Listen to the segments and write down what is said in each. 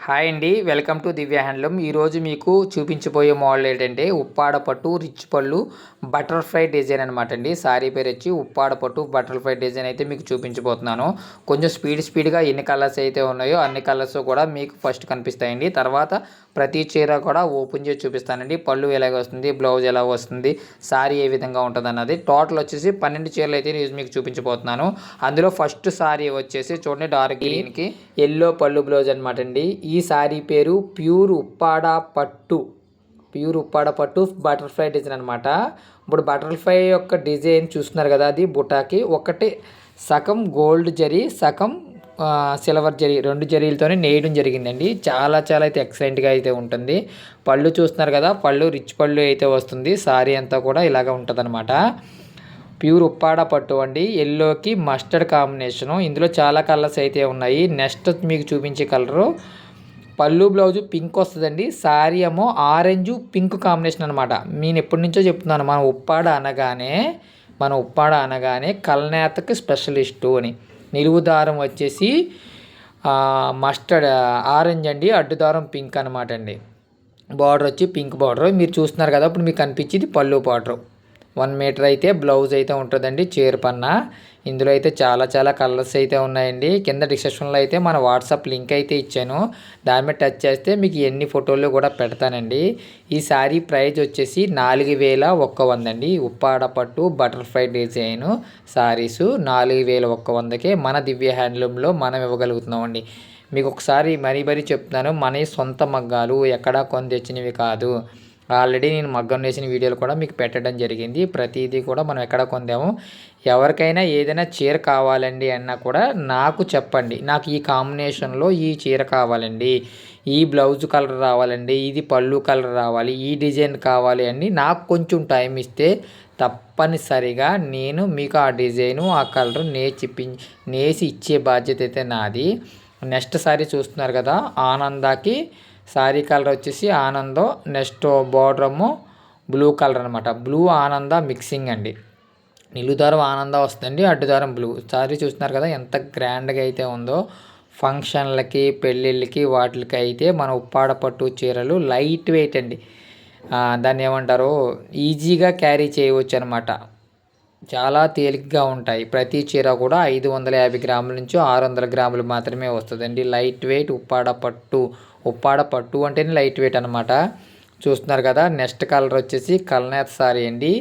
Hi అండి, welcome to Divya handloom. ఈరోజు మీకు చూపించబోయే మోడల్ ఏంటంటే ఉప్పాడ పట్టు రిచ్ పళ్ళు బటర్ఫ్లై డిజైన్ అనమాట అండి. సారీ పేరు వచ్చి ఉప్పాడ పట్టు బటర్ఫ్లై డిజైన్ అయితే మీకు చూపించబోతున్నాను. కొంచెం స్పీడ్గా ఎన్ని కలర్స్ అయితే ఉన్నాయో అన్ని కలర్స్ కూడా మీకు ఫస్ట్ కనిపిస్తాయండి. తర్వాత ప్రతి చీర కూడా ఓపెన్ చేసి చూపిస్తానండి. పళ్ళు ఎలాగ వస్తుంది, బ్లౌజ్ ఎలా వస్తుంది, సారీ ఏ విధంగా ఉంటుంది అన్నది. టోటల్ వచ్చేసి 12 చీరలు అయితే మీకు చూపించబోతున్నాను. అందులో ఫస్ట్ సారీ వచ్చేసి చూడండి, డార్క్ గ్రీన్కి ఎల్లో పళ్ళు బ్లౌజ్ అనమాట అండి. ఈ సారీ పేరు ప్యూర్ ఉప్పాడ పట్టు బటర్ఫ్లై డిజైన్ అనమాట. ఇప్పుడు బటర్ఫ్లై యొక్క డిజైన్ చూస్తున్నారు కదా, అది బుటాకి ఒకటి సగం గోల్డ్ జరీ, సగం సిల్వర్ జరీ, 2 జరీలతోనే నేయడం జరిగిందండి. చాలా అయితే ఎక్సలెంట్గా అయితే ఉంటుంది. పళ్ళు చూస్తున్నారు కదా, పళ్ళు రిచ్ పళ్ళు అయితే వస్తుంది. సారీ అంతా కూడా ఇలాగ ఉంటుంది అనమాట. ప్యూర్ ఉప్పాడ పట్టు అండి. ఎల్లోకి మస్టర్డ్ కాంబినేషను. ఇందులో చాలా కలర్స్ అయితే ఉన్నాయి. నెక్స్ట్ మీకు చూపించే కలరు పళ్ళు బ్లౌజు పింక్ వస్తుందండి. శారీ ఏమో ఆరెంజ్ పింక్ కాంబినేషన్ అనమాట. నేను ఎప్పటి నుంచో చెప్తున్నాను, మన ఉప్పాడ అనగానే కల్నేతకి స్పెషలిస్టు అని. నిలువు దారం వచ్చేసి మస్టర్డ్ ఆరెంజ్ అండి, అడ్డు దారం పింక్ అనమాట అండి. బార్డర్ వచ్చి పింక్ బార్డర్ మీరు చూస్తున్నారు కదా. ఇప్పుడు మీకు కనిపించేది పళ్ళు బార్డర్. 1 మీటర్ అయితే బ్లౌజ్ అయితే ఉంటుందండి చీర పన్న. ఇందులో అయితే చాలా కలర్స్ అయితే ఉన్నాయండి. కింద డిస్క్రిప్షన్లో అయితే మన వాట్సాప్ లింక్ అయితే ఇచ్చాను. దాని మీద టచ్ చేస్తే మీకు ఎన్ని ఫోటోలు కూడా పెడతానండి. ఈ శారీ ప్రైస్ వచ్చేసి 4100 అండి. ఉప్పాడ పట్టు బటర్ఫ్లై డిజైన్ శారీసు 4100కే మన దివ్య హ్యాండ్లూమ్లో మనం ఇవ్వగలుగుతున్నామండి. మీకు ఒకసారి మరీ చెప్తున్నాను, మన సొంత మగ్గాలు ఎక్కడా కొని తెచ్చినవి కాదు. ఆల్రెడీ నేను మగ్గం వేసిన వీడియోలు కూడా మీకు పెట్టడం జరిగింది. ప్రతిదీ కూడా మనం ఎక్కడ కొందాము. ఎవరికైనా ఏదైనా చీర కావాలండి అన్నా కూడా నాకు చెప్పండి, నాకు ఈ కాంబినేషన్లో ఈ చీర కావాలండి, ఈ బ్లౌజ్ కలర్ రావాలండి, ఇది పళ్ళు కలర్ రావాలి, ఈ డిజైన్ కావాలి అని నాకు కొంచెం టైం ఇస్తే తప్పనిసరిగా నేను మీకు ఆ డిజైను ఆ కలరు నేసి ఇచ్చే బాధ్యత అయితే నాది. నెక్స్ట్ సారీ చూస్తున్నారు కదా, ఆనందాకి శారీ కలర్ వచ్చేసి ఆనందం. నెక్స్ట్ బార్డర్ ఏమో బ్లూ కలర్ అనమాట. బ్లూ ఆనంద మిక్సింగ్ అండి. నిలుదారం ఆనంద వస్తుందండి, అడ్డుదారం బ్లూ. శారీ చూస్తున్నారు కదా ఎంత గ్రాండ్గా అయితే ఉందో. ఫంక్షన్లకి పెళ్ళిళ్ళకి వాటికి అయితే మన ఉప్పాడ పట్టు చీరలు లైట్ వెయిట్ అండి. దాన్ని ఏమంటారు, ఈజీగా క్యారీ చేయవచ్చు అనమాట. చాలా తేలికగా ఉంటాయి. ప్రతి చీర కూడా 550 గ్రాముల నుంచి 600 గ్రాములు మాత్రమే వస్తుందండి. లైట్ వెయిట్ ఉప్పాడ పట్టు అంటేనే లైట్ వెయిట్ అనమాట. చూస్తున్నారు కదా. నెక్స్ట్ కలర్ వచ్చేసి కల్నేత సారీ అండి.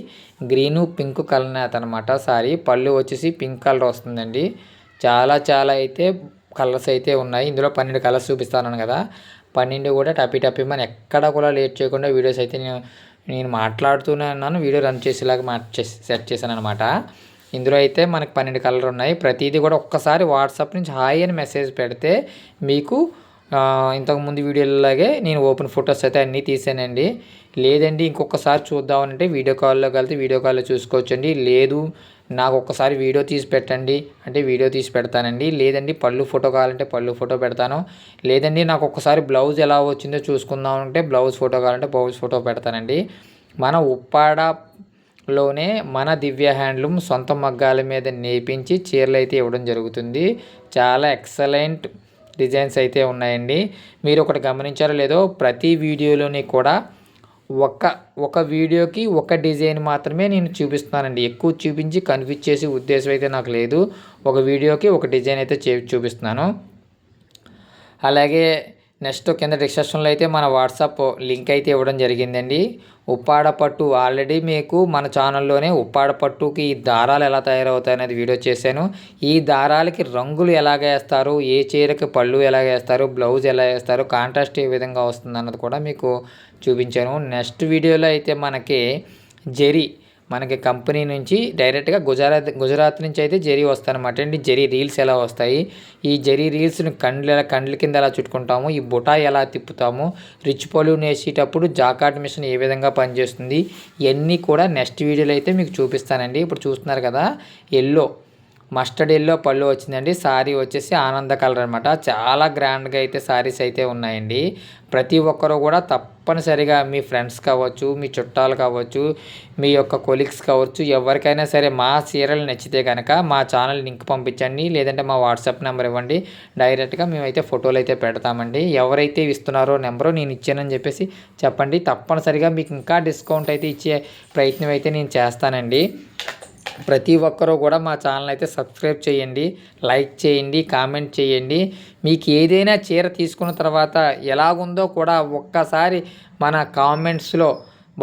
గ్రీను పింక్ కల్నేత అనమాట సారీ. పళ్ళు వచ్చేసి పింక్ కలర్ వస్తుందండి. చాలా అయితే కలర్స్ అయితే ఉన్నాయి. ఇందులో 12 కలర్స్ చూపిస్తాను కదా. 12 కూడా టపీ మనం ఎక్కడ కూడా లేట్ చేయకుండా వీడియోస్ అయితే నేను మాట్లాడుతూనే ఉన్నాను. వీడియో రన్ చేసేలాగా సెట్ చేశాను అనమాట. ఇందులో అయితే మనకు 12 కలర్ ఉన్నాయి. ప్రతిదీ కూడా ఒక్కసారి వాట్సాప్ నుంచి హాయ్ అని మెసేజ్ పెడితే మీకు ఇంతకుముందు వీడియోలాగే నేను ఓపెన్ ఫొటోస్ అయితే అన్నీ తీసానండి. లేదండి ఇంకొకసారి చూద్దామనంటే వీడియో కాల్లో కలిసి వీడియో కాల్లో చూసుకోవచ్చండి. లేదు నాకు ఒక్కసారి వీడియో తీసి పెట్టండి అంటే వీడియో తీసి పెడతానండి. లేదండి పళ్ళు ఫోటో కావాలంటే పళ్ళు ఫోటో పెడతాను. లేదండి నాకు ఒక్కసారి బ్లౌజ్ ఎలా వచ్చిందో చూసుకుందాం అంటే బ్లౌజ్ ఫోటో కావాలంటే బ్లౌజ్ ఫోటో పెడతానండి. మన ఉప్పాడలోనే మన దివ్య హ్యాండ్లూమ్ సొంత మగ్గాల మీద నేపించి చీరలు అయితే ఇవ్వడం జరుగుతుంది. చాలా ఎక్సలెంట్ డిజైన్స్ అయితే ఉన్నాయండి. మీరు ఒకటి గమనించారో లేదో, ప్రతి వీడియోలోని కూడా ఒక వీడియోకి ఒక డిజైన్ మాత్రమే నేను చూపిస్తున్నానండి. ఎక్కువ చూపించి కన్ఫ్యూజ్ చేసే ఉద్దేశం అయితే నాకు లేదు. ఒక వీడియోకి ఒక డిజైన్ అయితే చూపిస్తున్నాను. అలాగే నెక్స్ట్ కింద డిస్క్రిప్షన్లో అయితే మన వాట్సాప్ లింక్ అయితే ఇవ్వడం జరిగిందండి. ఉప్పాడ పట్టు ఆల్రెడీ మీకు మన ఛానల్లోనే ఉప్పాడ పట్టుకి ఈ దారాలు ఎలా తయారవుతాయి అనేది వీడియో చేశాను. ఈ దారాలకి రంగులు ఎలాగ వేస్తారు, ఏ చీరకి పళ్ళు ఎలాగ వేస్తారు, బ్లౌజ్ ఎలా వేస్తారు, కాంట్రాస్ట్ ఏ విధంగా వస్తుంది అన్నది కూడా మీకు చూపించాను. నెక్స్ట్ వీడియోలో అయితే మనకి కంపెనీ నుంచి డైరెక్ట్గా గుజరాత్ నుంచి అయితే జరీ వస్తాయన్నమాట అండి. జరీ రీల్స్ ఎలా వస్తాయి, ఈ జరీ రీల్స్ని కండ్ల కింద ఎలా చుట్టుకుంటాము, ఈ బుటా ఎలా తిప్పుతాము, రిచ్ పళ్ళు నేసేటప్పుడు జాకాట్ మిషన్ ఏ విధంగా పనిచేస్తుంది, ఇవన్నీ కూడా నెక్స్ట్ వీడియోలో అయితే మీకు చూపిస్తానండి. ఇప్పుడు చూస్తున్నారు కదా, ఎల్లో మస్టర్డ్ ఎల్లో పళ్ళు వచ్చిందండి. శారీ వచ్చేసి ఆనంద కలర్ అనమాట. చాలా గ్రాండ్గా అయితే శారీస్ అయితే ఉన్నాయండి. ప్రతి ఒక్కరు కూడా తప్పనిసరిగా మీ ఫ్రెండ్స్ కావచ్చు, మీ చుట్టాలు కావచ్చు, మీ యొక్క కొలీగ్స్ కావచ్చు, ఎవరికైనా సరే మా చీరలు నచ్చితే కనుక మా ఛానల్ లింక్ పంపించండి, లేదంటే మా వాట్సాప్ నెంబర్ ఇవ్వండి. డైరెక్ట్గా మేమైతే ఫోటోలు అయితే పెడతామండి. ఎవరైతే ఇస్తున్నారో నెంబరు నేను ఇచ్చానని చెప్పేసి చెప్పండి. తప్పనిసరిగా మీకు ఇంకా డిస్కౌంట్ అయితే ఇచ్చే ప్రయత్నం అయితే నేను చేస్తానండి. ప్రతి ఒక్కరూ కూడా మా ఛానల్ అయితే సబ్స్క్రైబ్ చేయండి, లైక్ చేయండి, కామెంట్ చేయండి. మీకు ఏదైనా చీర తీసుకున్న తర్వాత ఎలాగుందో కూడా ఒక్కసారి మన కామెంట్స్లో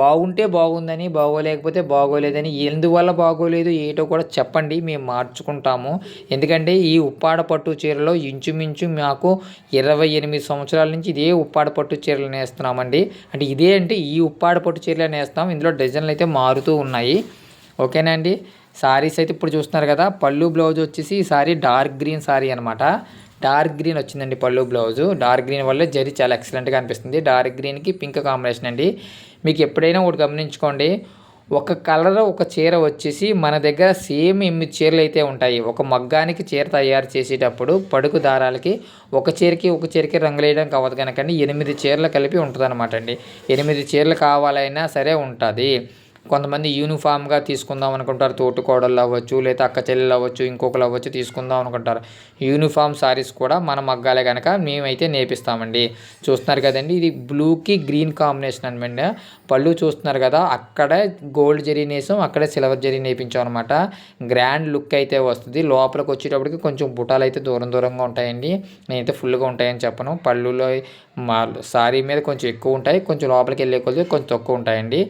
బాగుంటే బాగుందని, బాగోలేకపోతే బాగోలేదని, ఎందువల్ల బాగోలేదు ఏటో కూడా చెప్పండి, మేము మార్చుకుంటాము. ఎందుకంటే ఈ ఉప్పాడ పట్టు చీరలో ఇంచుమించు మాకు 28 సంవత్సరాల నుంచి ఇదే ఉప్పాడ పట్టు చీరలు నేస్తున్నామండి. అంటే ఇదే అంటే ఈ ఉప్పాడ పట్టు చీరలు నేస్తాం. ఇందులో డిజైన్లు అయితే మారుతూ ఉన్నాయి. ఓకేనా అండి. సారీస్ అయితే ఇప్పుడు చూస్తున్నారు కదా. పళ్ళు బ్లౌజ్ వచ్చేసి ఈ సారీ డార్క్ గ్రీన్ సారీ అనమాట. డార్క్ గ్రీన్ వచ్చిందండి పళ్ళు బ్లౌజు. డార్క్ గ్రీన్ వల్ల జరీ చాలా ఎక్సలెంట్గా అనిపిస్తుంది. డార్క్ గ్రీన్కి పింక్ కాంబినేషన్ అండి. మీకు ఎప్పుడైనా ఒకటి గమనించుకోండి, ఒక కలర్ ఒక చీర వచ్చేసి మన దగ్గర సేమ్ 8 చీరలు అయితే ఉంటాయి. ఒక మగ్గానికి చీర తయారు చేసేటప్పుడు పడుకు దారాలకి ఒక చీరకి రంగులు వేయడానికి అవ్వదు కనుకండి 8 చీరలు కలిపి ఉంటుంది అనమాట అండి. 8 చీరలు కావాలైనా సరే ఉంటుంది. కొంతమంది యూనిఫామ్గా తీసుకుందాం అనుకుంటారు. తోటికోడళ్ళు అవ్వచ్చు, లేదా అక్క చెల్లెలు అవ్వచ్చు, ఇంకొకరు అవ్వచ్చు, తీసుకుందాం అనుకుంటారు. యూనిఫామ్ సారీస్ కూడా మన మగ్గాలే కనుక మేమైతే నేపిస్తామండి. చూస్తున్నారు కదండి, ఇది బ్లూకి గ్రీన్ కాంబినేషన్ అనమాట. పళ్ళు చూస్తున్నారు కదా, అక్కడే గోల్డ్ జరీ నేసాం, అక్కడే సిల్వర్ జరీ నేపించాం అనమాట. గ్రాండ్ లుక్ అయితే వస్తుంది. లోపలికి వచ్చేటప్పటికి కొంచెం బుటాలు అయితే దూరంగా ఉంటాయండి. నేనైతే ఫుల్గా ఉంటాయని చెప్పను. పళ్ళులో సారీ మీద కొంచెం ఎక్కువ ఉంటాయి, కొంచెం లోపలికి వెళ్ళే కొద్దిగా కొంచెం తక్కువ ఉంటాయండి.